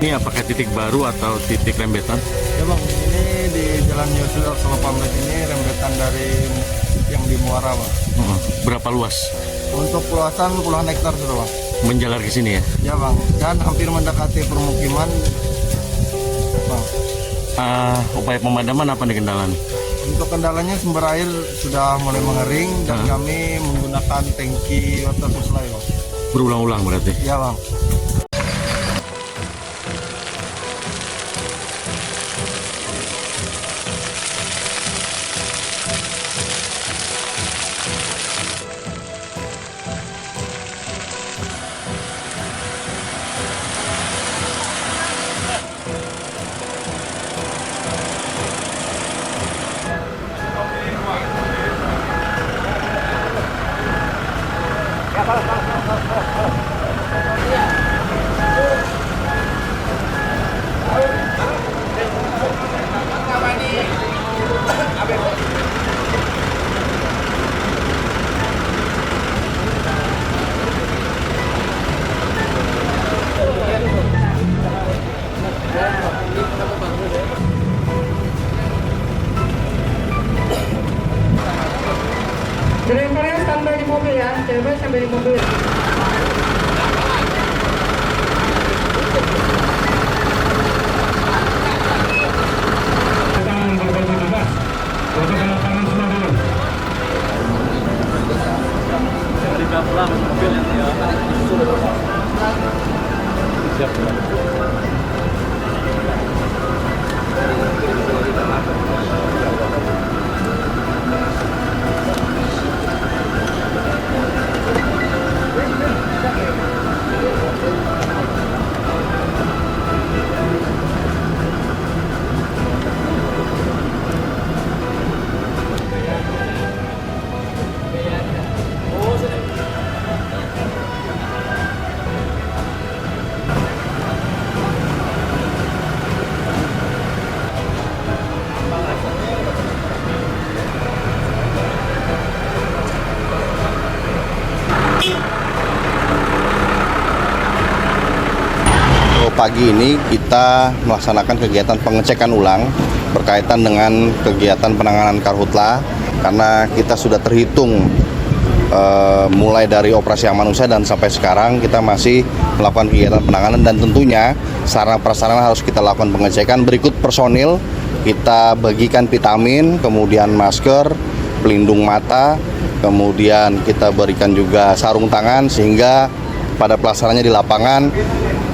Ini apakah titik baru atau titik rembetan? Ya bang, ini di Jalan Yosua Solo Pamlet ini rembetan dari yang di Muara bang. Berapa luas? Untuk luasan puluhan hektar sudah bang. Menjalar ke sini ya? Ya bang, dan hampir mendekati permukiman bang. Upaya pemadaman apa nih kendalanya? Untuk kendalanya sumber air sudah mulai mengering dan kami menggunakan tangki water supply bang. Berulang-ulang berarti? Ya bang. Drivernya standby di mobil ya, driver sampai di mobil. Pagi ini kita melaksanakan kegiatan pengecekan ulang berkaitan dengan kegiatan penanganan karhutla karena kita sudah terhitung mulai dari operasi aman usaha dan sampai sekarang kita masih melakukan kegiatan penanganan dan tentunya sarana prasarana harus kita lakukan pengecekan. Berikut personil kita bagikan vitamin, kemudian masker, pelindung mata, kemudian kita berikan juga sarung tangan sehingga pada pelaksananya di lapangan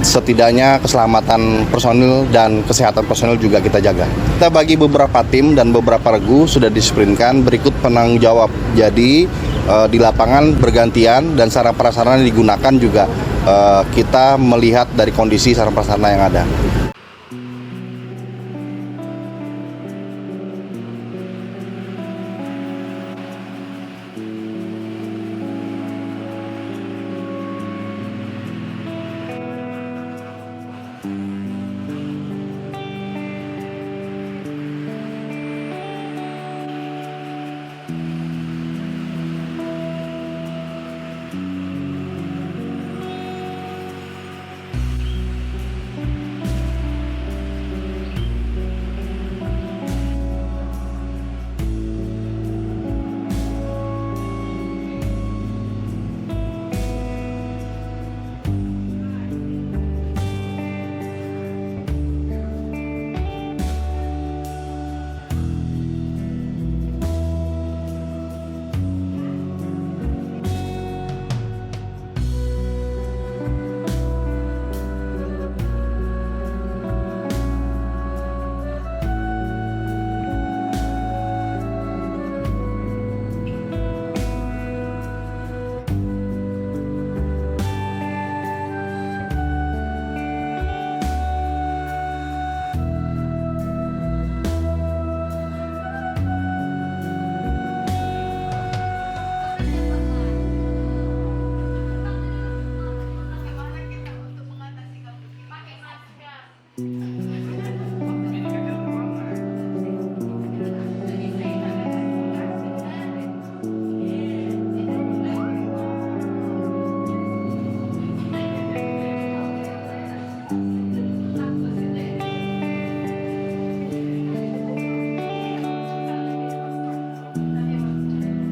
setidaknya keselamatan personil dan kesehatan personil juga kita jaga. Kita bagi beberapa tim dan beberapa regu sudah disprintkan, berikut penanggung jawab. Jadi di lapangan bergantian dan sarana prasarana digunakan juga kita melihat dari kondisi sarana prasarana yang ada.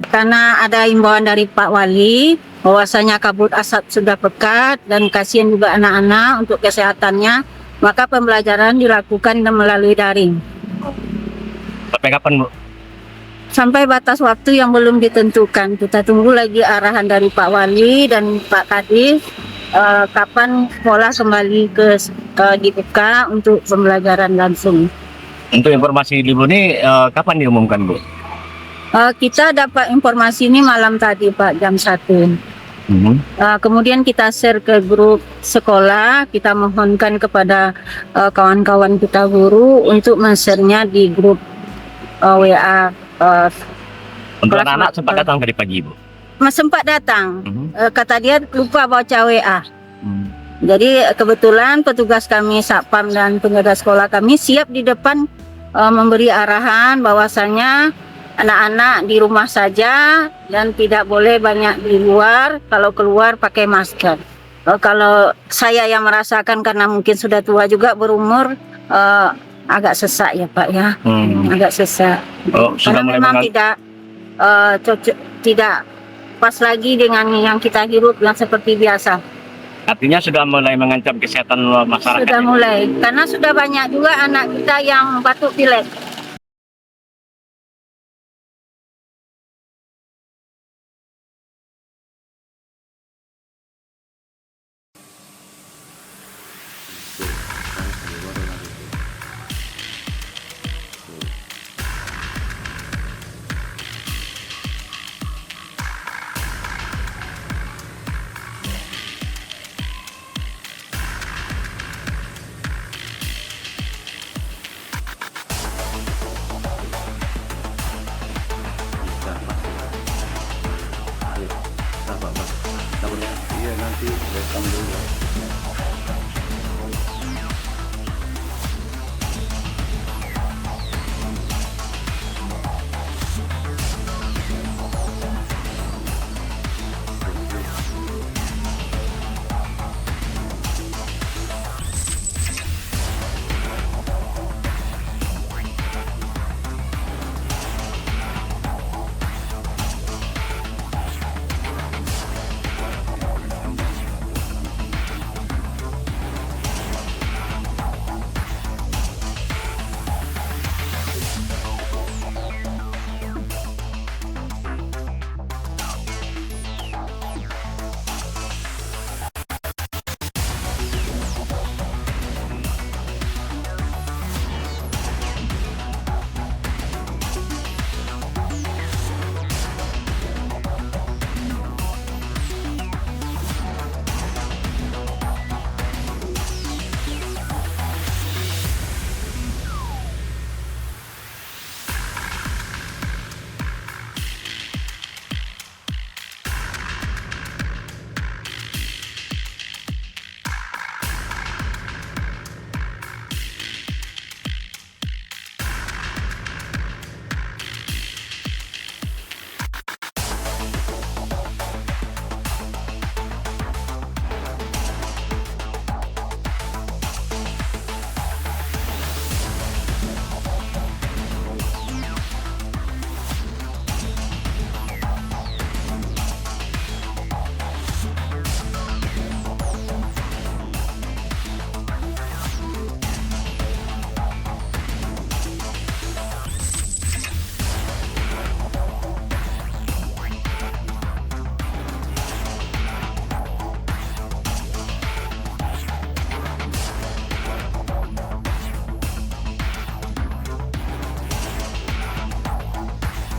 karena ada imbauan dari Pak Wali bahwasanya kabut asap sudah pekat dan kasihan juga anak-anak untuk kesehatannya, maka pembelajaran dilakukan melalui daring. Sampai kapan, Bu? Sampai batas waktu yang belum ditentukan. Kita tunggu lagi arahan dari Pak Wali dan Pak Kadis kapan sekolah kembali dibuka untuk pembelajaran langsung. Untuk informasi libur ini kapan diumumkan, Bu? Kita dapat informasi ini malam tadi, Pak, jam 1. Kemudian kita share ke grup sekolah, kita mohonkan kepada kawan-kawan kita guru untuk men-share-nya di grup WA. Untuk anak-anak sempat datang tadi pagi, Bu? Sempat datang, kata dia lupa baca WA. Jadi kebetulan petugas kami Satpam dan penjaga sekolah kami siap di depan memberi arahan bahwasanya anak-anak di rumah saja dan tidak boleh banyak di luar, kalau keluar pakai masker. Kalau saya yang merasakan karena mungkin sudah tua juga berumur, agak sesak ya Pak ya, agak sesak. Karena memang tidak pas lagi dengan yang kita hirup yang seperti biasa. Artinya sudah mulai mengancam kesehatan masyarakat. Sudah mulai, karena sudah banyak juga anak kita yang batuk pilek. Iya nanti rekam dulu.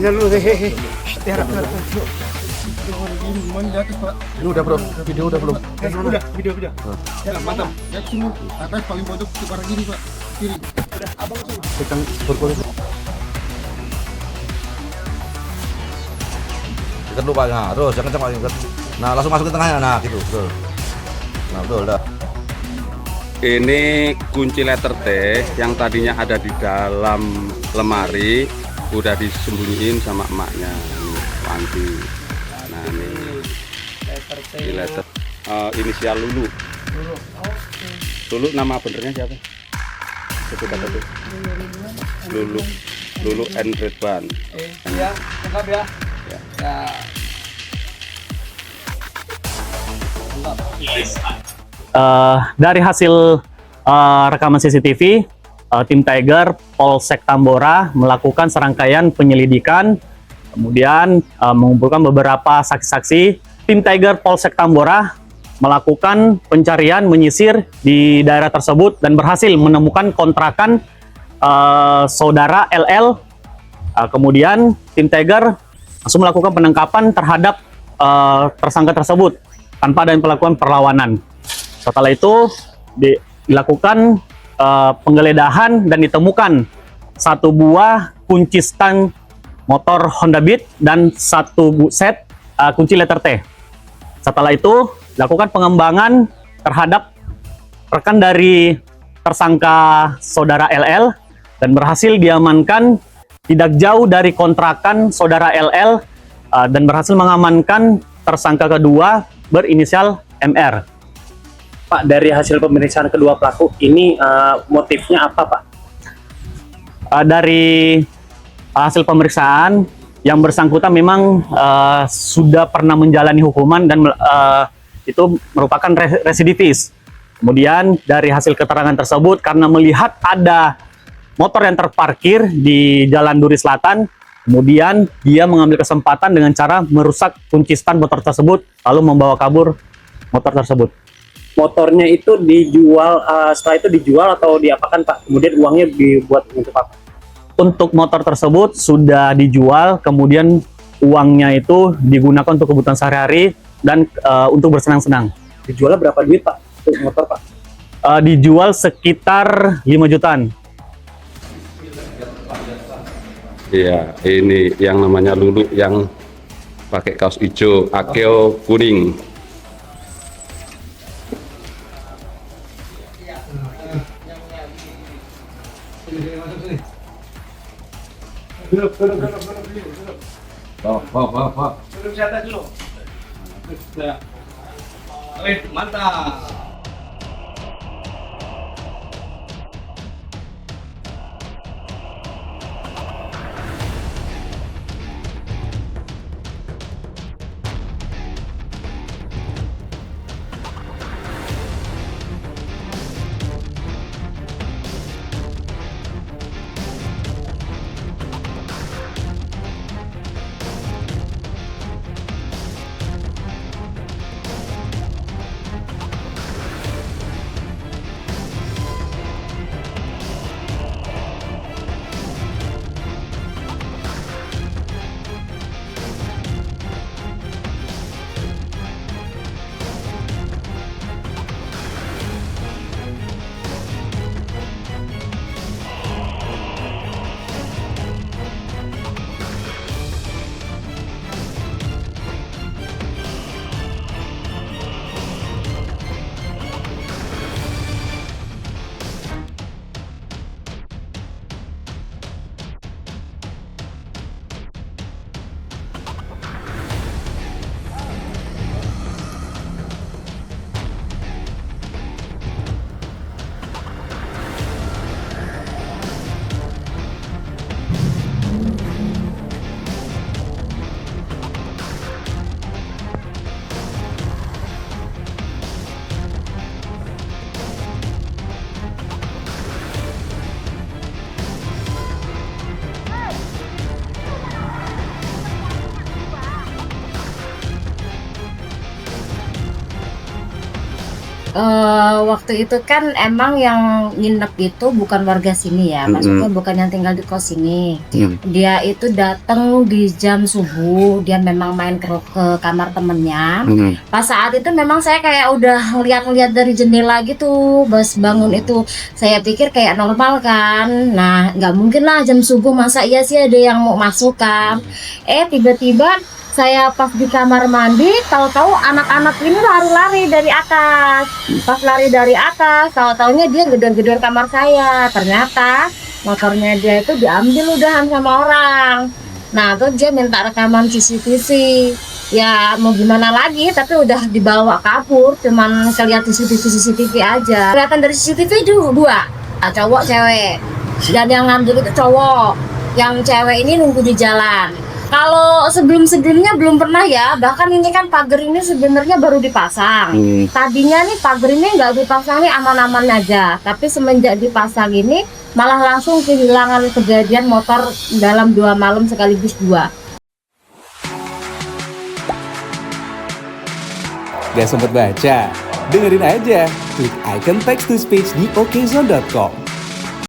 Ya lu hehehe. Tiara. Ini udah bro, video udah belum? Udah, video. Ya, mantap. Ya, sini atas paling pojok ke arah kiri, Pak. Kiri. Udah, abang langsung. Tekan berkulit. Tekan dulu Pak, nah terus jangan kencang Pak. Nah langsung masuk ke tengahnya, nah gitu, betul. Nah betul, dah. Ini kunci letter T yang tadinya ada di dalam lemari udah disembunyiin sama emaknya, Wanti. Nah ini di letter inisial Lulu. Lulu nama benernya siapa? Itu kata tuh. Lulu N. Redban. Ya, lengkap ya. Ya. Dari hasil rekaman CCTV, tim Tiger Polsek Tambora melakukan serangkaian penyelidikan, kemudian mengumpulkan beberapa saksi-saksi. Tim Tiger Polsek Tambora melakukan pencarian menyisir di daerah tersebut dan berhasil menemukan kontrakan saudara LL. Kemudian tim Tiger langsung melakukan penangkapan terhadap tersangka tersebut tanpa adanya pelakuan perlawanan. Setelah itu dilakukan penggeledahan dan ditemukan satu buah kunci stang motor Honda Beat dan satu set kunci letter T. Setelah itu dilakukan pengembangan terhadap rekan dari tersangka saudara LL dan berhasil diamankan tidak jauh dari kontrakan saudara LL dan berhasil mengamankan tersangka kedua berinisial MR. Pak, dari hasil pemeriksaan kedua pelaku ini motifnya apa, Pak? Dari hasil pemeriksaan yang bersangkutan memang sudah pernah menjalani hukuman dan itu merupakan residivis. Kemudian dari hasil keterangan tersebut, karena melihat ada motor yang terparkir di Jalan Duri Selatan, kemudian dia mengambil kesempatan dengan cara merusak kunci stan motor tersebut lalu membawa kabur motor tersebut. Motornya itu dijual, setelah itu dijual atau diapakan, Pak? Kemudian uangnya dibuat untuk apa? Untuk motor tersebut sudah dijual, kemudian uangnya itu digunakan untuk kebutuhan sehari-hari dan untuk bersenang-senang. Dijualnya berapa duit, Pak, untuk motor, Pak? Dijual sekitar 5 jutaan. Iya, ini yang namanya Lulu yang pakai kaos hijau, Akeo kuning. Mantap. Waktu itu kan emang yang nginep itu bukan warga sini ya, maksudnya bukan yang tinggal di kos sini. Dia itu datang di jam subuh, dia memang main ke kamar temennya. Pas saat itu memang saya kayak udah lihat-lihat dari jendela gitu, pas bangun itu saya pikir kayak normal kan. Nah, nggak mungkin lah jam subuh, masa iya sih ada yang mau masuk kan. Tiba-tiba saya pas di kamar mandi, tahu-tahu anak-anak ini lari-lari dari atas. Pas lari dari atas, tahu-taunya dia gedor-gedor kamar saya. Ternyata motornya dia itu diambil udahan sama orang. Nah, terus dia minta rekaman CCTV. Ya mau gimana lagi, tapi udah dibawa kabur, cuman kelihatan CCTV aja. Kelihatan dari CCTV itu dua, cowok cewek. Dan yang ngambil itu cowok. Yang cewek ini nunggu di jalan. Kalau sebelum-sebelumnya belum pernah ya, bahkan ini kan pagar ini sebenarnya baru dipasang. Tadinya nih pagar ini nggak dipasang nih aman-aman aja, tapi semenjak dipasang ini malah langsung kehilangan kejadian motor dalam 2 malam sekaligus 2. Gak sempet baca? Dengerin aja, klik icon text to speech di okezone.com.